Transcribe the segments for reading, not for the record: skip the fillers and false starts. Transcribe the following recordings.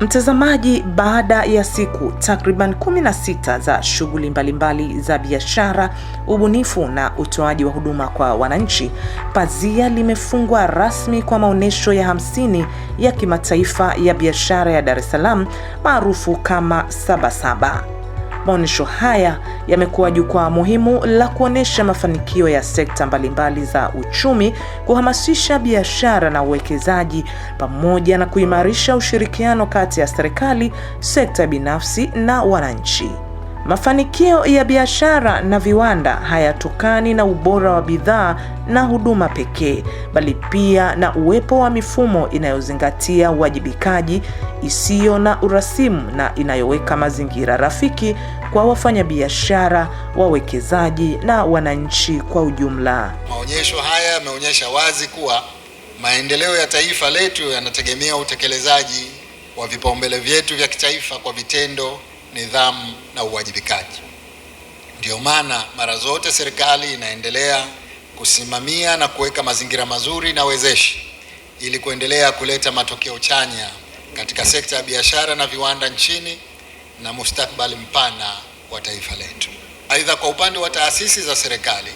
Mtazamaji, baada ya siku takriban 16 za shughuli mbalimbali za biashara, ubunifu na utoaji wa huduma kwa wananchi, pazia limefungwa rasmi kwa maonyesho ya 50 ya kimataifa ya biashara ya Dar es Salaam maarufu kama Sabasaba. Maonyesho haya yamekuwa jukwaa muhimu la kuonesha mafanikio ya sekta mbalimbali za uchumi, kuhamasisha biashara na uwekezaji, pamoja na kuimarisha ushirikiano kati ya serikali, sekta binafsi na wananchi. Mafanikio ya biashara na viwanda hayatokani na ubora wa bidhaa na huduma pekee, bali pia na uwepo wa mifumo inayozingatia uwajibikaji, isiyo na urasimu na inayoweka mazingira rafiki kwa wafanyabiashara, wawekezaji na wananchi kwa ujumla. Maonyesho haya yameonyesha wazi kuwa maendeleo ya taifa letu yanategemea utekelezaji wa vipaumbele vyetu vya kitaifa kwa vitendo, nidhamu na uwajibikaji. Ndio maana mara zote serikali inaendelea kusimamia na kuweka mazingira mazuri na wezeshi ili kuendelea kuleta matokeo chanya katika sekta ya biashara na viwanda nchini na mustakabali mpana wa taifa letu. Aidha, kwa upande wa taasisi za serikali,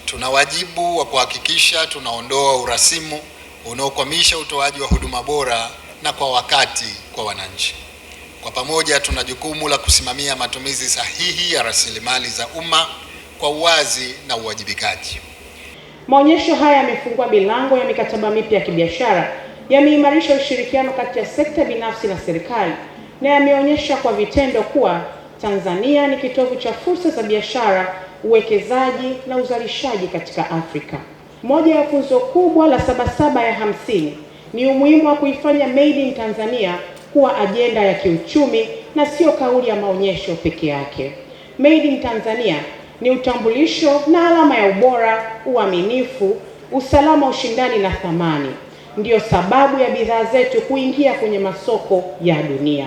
tuna wajibu wa kuhakikisha tunaondoa urasimu unaokwamisha utoaji wa huduma bora na kwa wakati kwa wananchi. Kwa pamoja tuna jukumu la kusimamia matumizi sahihi ya rasilimali za umma kwa uwazi na uwajibikaji. Maonyesho haya yamefungua milango ya mikataba mipya ya kibiashara, yameimarisha ushirikiano kati ya sekta binafsi na serikali, na yameonyesha kwa vitendo kuwa Tanzania ni kitovu cha fursa za biashara, uwekezaji na uzalishaji katika Afrika. Moja ya funzo kubwa la Sabasaba ya 50 ni umuhimu wa kuifanya Made in Tanzania kuwa ajenda ya kiuchumi na sio kauli ya maonyesho peke yake. Made in Tanzania ni utambulisho na alama ya ubora, uaminifu, usalama, ushindani na thamani. Ndiyo sababu ya bidhaa zetu kuingia kwenye masoko ya dunia.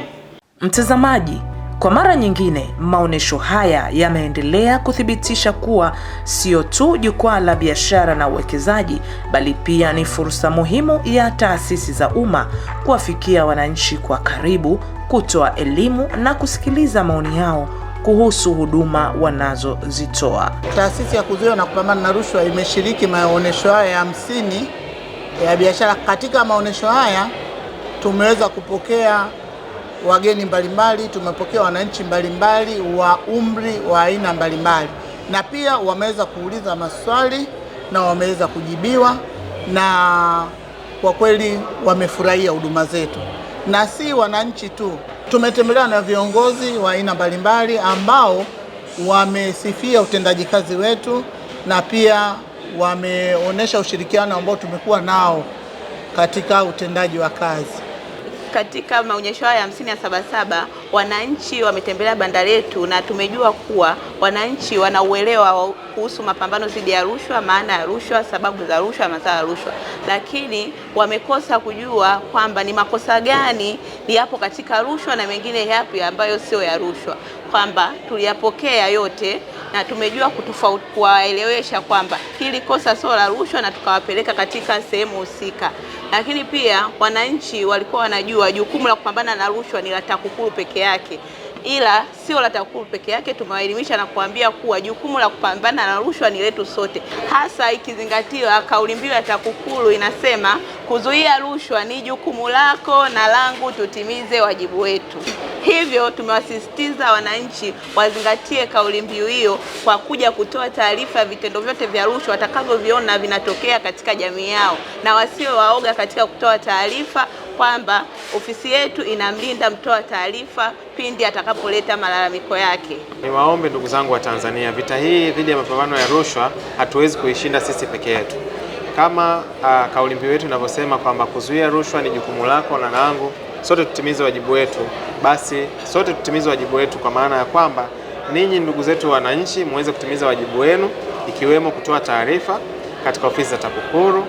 Mtazamaji, kwa mara nyingine, maonyesho haya yameendelea kuthibitisha kuwa sio tu jukwaa la biashara na uwekezaji, bali pia ni fursa muhimu ya taasisi za umma kuwafikia wananchi kwa karibu, kutoa elimu na kusikiliza maoni yao kuhusu huduma wanazozitoa. Taasisi ya kuzuia na kupambana na rushwa imeshiriki maonyesho haya ya 50 ya biashara. Katika maonyesho haya tumeweza kupokea wageni mbalimbali, tumepokea wananchi mbalimbali wa umri wa aina mbalimbali, na pia wameweza kuuliza maswali na wameweza kujibiwa, na kwa kweli wamefurahia huduma zetu. Na si wananchi tu, tumetembelewa na viongozi wa aina mbalimbali ambao wamesifia utendaji kazi wetu na pia wameonyesha ushirikiano ambao tumekuwa nao katika utendaji wa kazi. Katika maonyesho haya 50 ya Sabasaba, wananchi wametembelea banda letu na tumejua kuwa wananchi wanauelewa kuhusu mapambano dhidi ya rushwa, maana ya rushwa, sababu za rushwa, madhara ya rushwa, lakini wamekosa kujua kwamba ni makosa gani yapo katika rushwa na mengine yapi ambayo sio ya rushwa, kwamba tuliyapokea yote na tumejua kuwaelewesha kwamba hili kosa sio la rushwa na tukawapeleka katika sehemu husika. Lakini pia wananchi walikuwa wanajua jukumu la kupambana na rushwa ni la TAKUKURU peke yake, ila sio la TAKUKURU peke yake. Tumewaelimisha na kuambia kuwa jukumu la kupambana na rushwa ni letu sote, hasa ikizingatiwa kauli mbiu ya TAKUKURU inasema kuzuia rushwa ni jukumu lako na langu, tutimize wajibu wetu. Hivyo tumewasisitiza wananchi wazingatie kauli mbiu hiyo kwa kuja kutoa taarifa ya vitendo vyote vya rushwa watakavyoviona vinatokea katika jamii yao, na wasio waoga katika kutoa taarifa, kwamba ofisi yetu inamlinda mtoa taarifa pindi atakapoleta malalamiko yake. Niwaombe ndugu zangu wa Tanzania, vita hii dhidi ya mapambano ya rushwa hatuwezi kuishinda sisi peke yetu. Kama kauli mbiu yetu inavyosema kwamba kuzuia rushwa ni jukumu lako na langu, sote tutimize wajibu wetu, basi sote tutimize wajibu wetu, kwa maana ya kwamba ninyi ndugu zetu wananchi muweze kutimiza wajibu wenu, ikiwemo kutoa taarifa katika ofisi za TAKUKURU.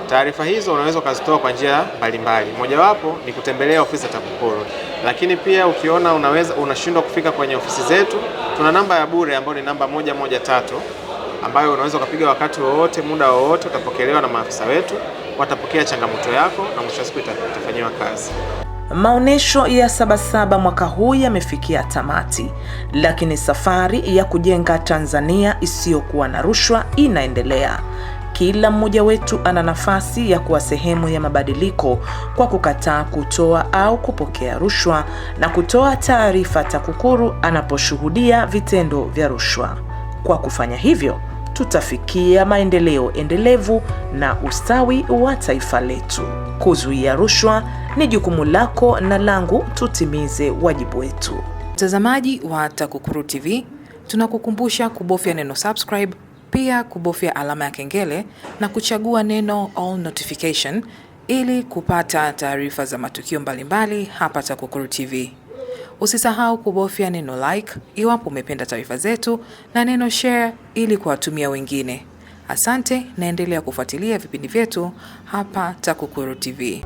Taarifa hizo unaweza kuzitoa kwa njia mbalimbali. Mojawapo ni kutembelea ofisi za TAKUKURU. Lakini pia ukiona unashindwa kufika kwenye ofisi zetu, tuna namba ya bure ambayo ni namba 113 ambayo unaweza kupiga wakati wowote, muda wowote, utapokelewa na maafisa wetu, watapokea changamoto yako na mwisho wa siku itafanyiwa kazi. Maonesho ya Sabasaba mwaka huu yamefikia tamati, lakini safari ya kujenga Tanzania isiyokuwa na rushwa inaendelea. Kila mmoja wetu ana nafasi ya kuwa sehemu ya mabadiliko kwa kukataa kutoa au kupokea rushwa na kutoa taarifa TAKUKURU anaposhuhudia vitendo vya rushwa. Kwa kufanya hivyo, tutafikia maendeleo endelevu na ustawi wa taifa letu. Kuzuia rushwa ni jukumu lako na langu, tutimize wajibu wetu. Mtazamaji wa TAKUKURU TV, tunakukumbusha kubofya neno subscribe, pia kubofya alama ya kengele na kuchagua neno all notification ili kupata taarifa za matukio mbalimbali hapa TAKUKURU TV. Usisahau kubofya neno like iwapo umependa taarifa zetu na neno share ili kuwatumia wengine. Asante, naendelea kufuatilia vipindi vyetu hapa TAKUKURU TV.